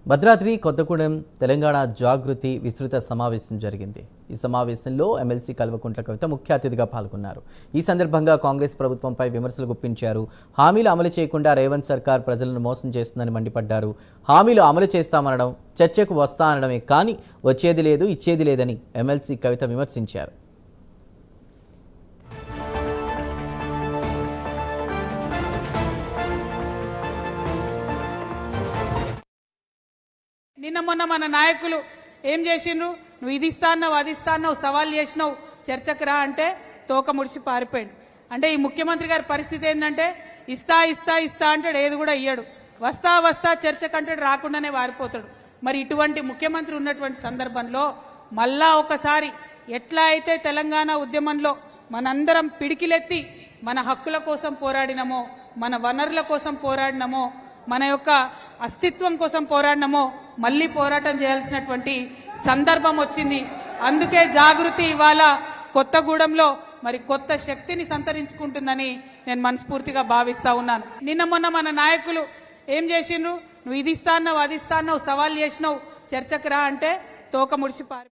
భద్రాద్రి కొత్తగూడెం తెలంగాణ జాగృతి విస్తృత సమావేశం జరిగింది. ఈ సమావేశంలో ఎమ్మెల్సీ కల్వకుంట్ల కవిత ముఖ్య అతిథిగా పాల్గొన్నారు. ఈ సందర్భంగా కాంగ్రెస్ ప్రభుత్వంపై విమర్శలు గుప్పించారు. హామీలు అమలు చేయకుండా రేవంత్ సర్కార్ ప్రజలను మోసం చేస్తుందని మండిపడ్డారు. హామీలు అమలు చేస్తామనడం, చర్చకు వస్తా అనడమే కానీ వచ్చేది లేదు, ఇచ్చేది లేదని ఎమ్మెల్సీ కవిత విమర్శించారు. నిన్న మొన్న మన నాయకులు ఏం చేసిండ్రు? నువ్వు ఇది ఇస్తాన్నావు, అది ఇస్తాన్నావు, సవాల్ చేసినావు, చర్చకు రా అంటే తోక ముడిచి పారిపోయాడు. అంటే ఈ ముఖ్యమంత్రి గారి పరిస్థితి ఏంటంటే ఇస్తా ఇస్తా ఇస్తా అంటాడు, ఏది కూడా ఇయ్యడు. వస్తా వస్తా చర్చకు అంటాడు, రాకుండానే వారిపోతాడు. మరి ఇటువంటి ముఖ్యమంత్రి ఉన్నటువంటి సందర్భంలో మళ్ళా ఒకసారి ఎట్లా అయితే తెలంగాణ ఉద్యమంలో మనందరం పిడికిలెత్తి మన హక్కుల కోసం పోరాడినమో, మన వనరుల కోసం పోరాడినమో, మన యొక్క అస్తిత్వం కోసం పోరాడినమో మళ్ళీ పోరాటం చేయాల్సినటువంటి సందర్భం వచ్చింది. అందుకే జాగృతి ఇవాళ కొత్తగూడెంలో మరి కొత్త శక్తిని సంతరించుకుంటుందని నేను మనస్ఫూర్తిగా భావిస్తా ఉన్నాను. నిన్న మొన్న మన నాయకులు ఏం చేసిండ్రు? నువ్వు ఇది ఇస్తాన్నావు, అది ఇస్తాన్నావు, సవాల్ చేసినావు, చర్చకు రా అంటే తోక ముడిచి పారి